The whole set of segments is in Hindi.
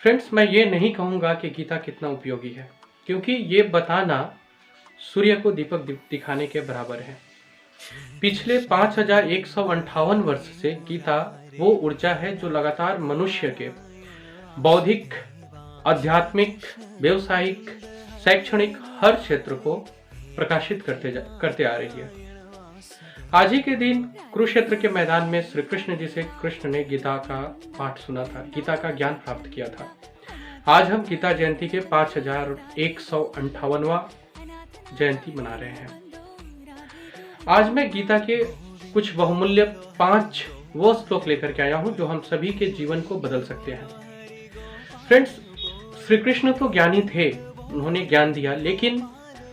फ्रेंड्स, मैं ये नहीं कहूँगा कि गीता कितना उपयोगी है, क्योंकि ये बताना सूर्य को दीपक दिखाने के बराबर है। पिछले 5158 वर्ष से गीता वो ऊर्जा है जो लगातार मनुष्य के बौद्धिक, आध्यात्मिक, व्यवसायिक, शैक्षणिक हर क्षेत्र को प्रकाशित करते आ रही है। आज ही के दिन कुरुक्षेत्र के मैदान में श्री कृष्ण जी से कृष्ण ने गीता का पाठ सुना था, गीता का ज्ञान प्राप्त किया था। आज हम गीता जयंती के 5158वां जयंती मना रहे हैं। आज मैं गीता के कुछ बहुमूल्य 5 वो श्लोक लेकर के आया हूं जो हम सभी के जीवन को बदल सकते हैं। फ्रेंड्स, श्री कृष्ण तो ज्ञानी थे, उन्होंने ज्ञान दिया, लेकिन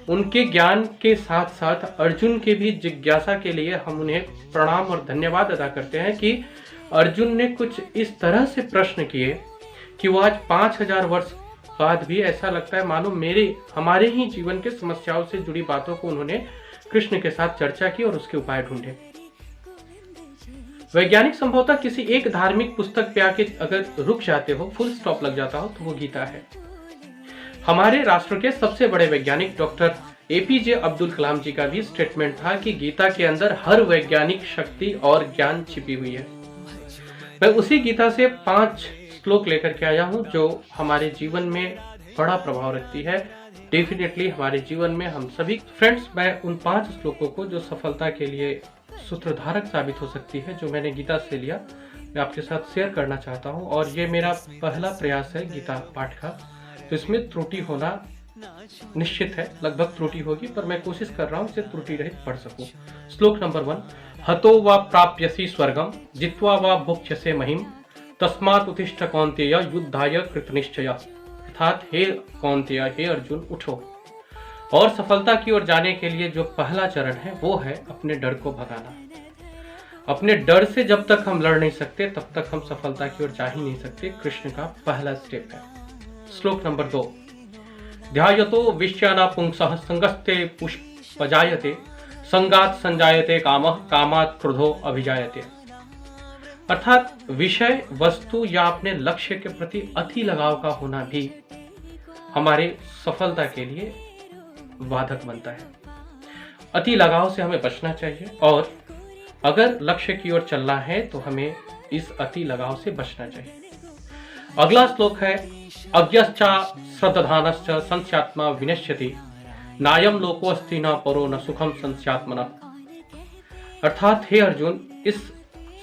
उनके ज्ञान के साथ साथ अर्जुन के भी जिज्ञासा के लिए हम उन्हें प्रणाम और धन्यवाद अदा करते हैं कि अर्जुन ने कुछ इस तरह से प्रश्न किए कि वो आज 5000 वर्ष बाद भी ऐसा लगता है मानो हमारे ही जीवन के समस्याओं से जुड़ी बातों को उन्होंने कृष्ण के साथ चर्चा की और उसके उपाय ढूंढे। वैज्ञानिक संभवतः किसी एक धार्मिक पुस्तक पे आके अगर रुक जाते हो, फुल स्टॉप लग जाता हो, तो वो गीता है। हमारे राष्ट्र के सबसे बड़े वैज्ञानिक डॉक्टर एपीजे अब्दुल कलाम जी का भी स्टेटमेंट था कि गीता के अंदर हर वैज्ञानिक शक्ति और ज्ञान छिपी हुई है। मैं उसी गीता से 5 श्लोक लेकर के आया हूं जो हमारे जीवन में बड़ा प्रभाव रखती है। डेफिनेटली हमारे जीवन में हम सभी फ्रेंड्स, मैं उन 5 श्लोकों को जो सफलता के लिए सूत्रधारक साबित हो सकती है, जो मैंने गीता से लिया, मैं आपके साथ शेयर करना चाहता हूं। और ये मेरा पहला प्रयास है गीता पाठ का, तो इसमें त्रुटि होना निश्चित है, लगभग त्रुटि होगी, पर मैं कोशिश कर रहा हूं इसे त्रुटि रहित पढ़ सकूं। श्लोक नंबर 1, हतो वा प्राप्यसि स्वर्गम जित्वा वा भुक्ष्यसे महिम तस्मात् उत्तिष्ठ कौन्तेय युद्धाय कृतनिश्चय। अर्थात हे कौन्तेय, हे अर्जुन, उठो। और सफलता की ओर जाने के लिए जो पहला चरण है वो है अपने डर को भगाना। अपने डर से जब तक हम लड़ नहीं सकते तब तक हम सफलता की ओर जा ही नहीं सकते। कृष्ण का पहला स्टेप है। श्लोक नंबर 2, ध्यायतो विश्याना पुंसः संगस्ते पुष्पजायते संगात संजायते कामः कामात् क्रोधो अभिजायते। अर्थात विषय, वस्तु या अपने लक्ष्य के प्रति अति लगाव का होना भी हमारे सफलता के लिए बाधक बनता है। अति लगाव से हमें बचना चाहिए, और अगर लक्ष्य की ओर चलना है तो हमें इस अति लगाव से बचना चाहिए। अगला श्लोक है, अज्ञश्चा श्रद्धानश्च संस्यात्मा विनश्यति नायम लोकोस्ति न परो न सुखम संस्यात्मना। अर्थात हे अर्जुन, इस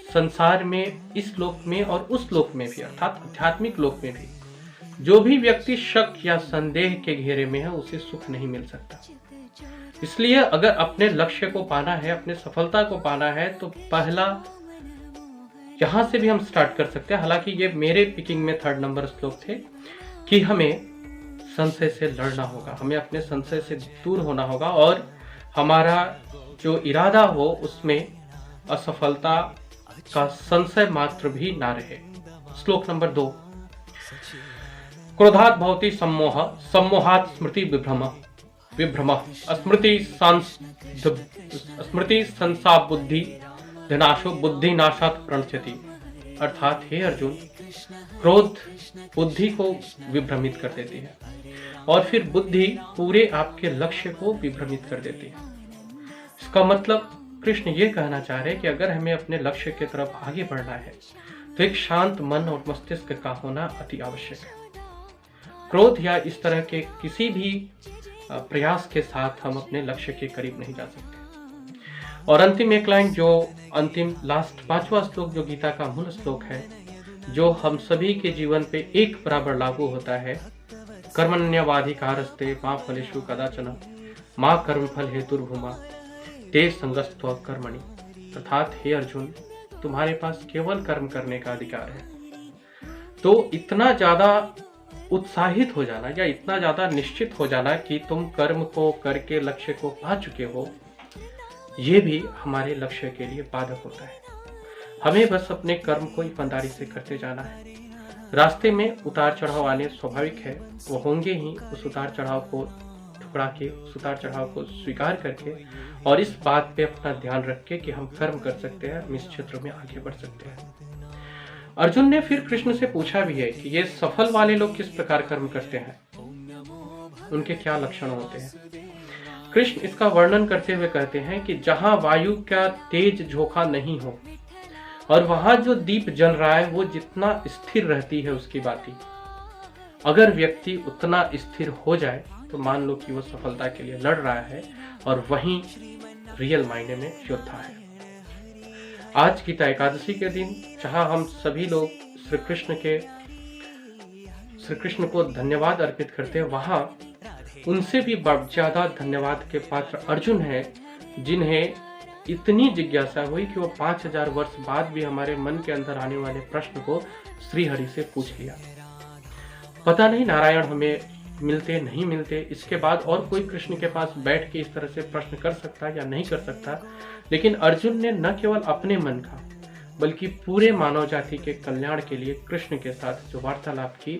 संसार में, इस लोक में और उस लोक में भी, अर्थात आध्यात्मिक लोक में भी, जो भी व्यक्ति शक या संदेह के घेरे में है उसे सुख नहीं मिल सकता। इसलिए अगर अपने लक्ष्य को पाना है, अपने सफलता को पाना है, तो पहला यहां से भी हम स्टार्ट कर सकते हैं। हालांकि ये मेरे पिकिंग में 3rd नंबर श्लोक थे कि हमें संशय से लड़ना होगा, हमें अपने संशय से दूर होना होगा, और हमारा जो इरादा हो उसमें असफलता का संशय मात्र भी ना रहे। श्लोक नंबर 2, क्रोधात् भवति सम्मोह सम्मोहात् स्मृति विभ्रम स्मृति संसा बुद्धि धनाशो बुद्धि नाशात् प्रणश्यति। अर्थात हे अर्जुन, क्रोध बुद्धि को विभ्रमित कर देती है और फिर बुद्धि पूरे आपके लक्ष्य को विभ्रमित कर देती है। इसका मतलब कृष्ण ये कहना चाह रहे हैं कि अगर हमें अपने लक्ष्य की तरफ आगे बढ़ना है तो एक शांत मन और मस्तिष्क का होना अति आवश्यक है। क्रोध या इस तरह के किसी भी प्रयास के साथ हम अपने लक्ष्य के करीब नहीं जा सकते। और अंतिम एक लाइन, जो अंतिम लास्ट 5वां श्लोक जो गीता का मूल श्लोक है, जो हम सभी के जीवन पे एक बराबर लागू होता है, कर्मण्यवाधिकारस्ते मां फलेषु कदाचन मां कर्मफल हेतुर्भुमा ते संगस्त्व कर्मणि। अर्थात हे अर्जुन, तुम्हारे पास केवल कर्म करने का अधिकार है। तो इतना ज्यादा उत्साहित हो जाना या इतना ज्यादा निश्चित हो जाना कि तुम कर्म को करके लक्ष्य को पा चुके हो, ये भी हमारे लक्ष्य के लिए बाधक होता है। हमें बस अपने कर्म को ईमानदारी से करते जाना है। रास्ते में उतार चढ़ाव आने स्वाभाविक है, वो होंगे ही। उस उतार चढ़ाव को ठुकरा के, उस उतार चढ़ाव को स्वीकार करके और इस बात पे अपना ध्यान रख के कि हम कर्म कर सकते हैं, हम इस क्षेत्र में आगे बढ़ सकते हैं। अर्जुन ने फिर कृष्ण से पूछा भी है कि ये सफल वाले लोग किस प्रकार कर्म करते हैं, उनके क्या लक्षण होते हैं। कृष्ण इसका वर्णन करते हुए कहते हैं कि जहां वायु का तेज झोंका नहीं हो और वहां जो दीप जल रहा है वो जितना स्थिर रहती है उसकी बाती, अगर व्यक्ति उतना स्थिर हो जाए तो मान लो कि वो सफलता के लिए लड़ रहा है और वहीं रियल मायने में योद्धा है। आज गीता एकादशी के दिन जहां हम सभी लोग श्री कृष्ण को धन्यवाद अर्पित करते हैं, वहां उनसे भी ज्यादा धन्यवाद के पात्र अर्जुन हैं, जिन्हें इतनी जिज्ञासा हुई कि वो 5000 वर्ष बाद भी हमारे मन के अंदर आने वाले प्रश्न को श्री हरि से पूछ लिया। पता नहीं नारायण हमें मिलते नहीं मिलते, इसके बाद और कोई कृष्ण के पास बैठ के इस तरह से प्रश्न कर सकता या नहीं कर सकता, लेकिन अर्जुन ने न केवल अपने मन का बल्कि पूरे मानव जाति के कल्याण के लिए कृष्ण के साथ जो वार्तालाप की,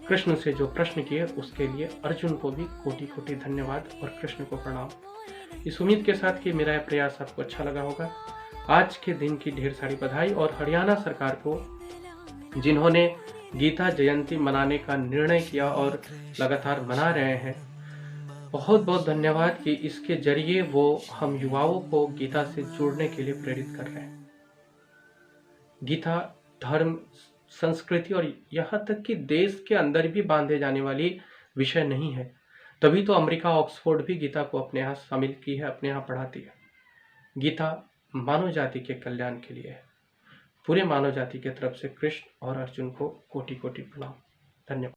कृष्ण से जो प्रश्न किए, उसके लिए अर्जुन को भी कोटि कोटि धन्यवाद और कृष्ण को प्रणाम। इस उम्मीद के साथ कि मेरा यह प्रयास आपको अच्छा लगा होगा। आज के दिन की ढेर सारी बधाई और हरियाणा सरकार को जिन्होंने गीता जयंती मनाने का निर्णय किया और लगातार मना रहे हैं, बहुत बहुत धन्यवाद कि इसके जरिए वो हम युवाओं को गीता से जुड़ने के लिए प्रेरित कर रहे हैं। गीता धर्म, संस्कृति और यहाँ तक कि देश के अंदर भी बांधे जाने वाली विषय नहीं है। तभी तो अमेरिका ऑक्सफोर्ड भी गीता को अपने यहाँ शामिल की है, अपने यहाँ पढ़ाती है। गीता मानव जाति के कल्याण के लिए है। पूरे मानव जाति की तरफ से कृष्ण और अर्जुन को कोटि कोटि प्रणाम। धन्यवाद।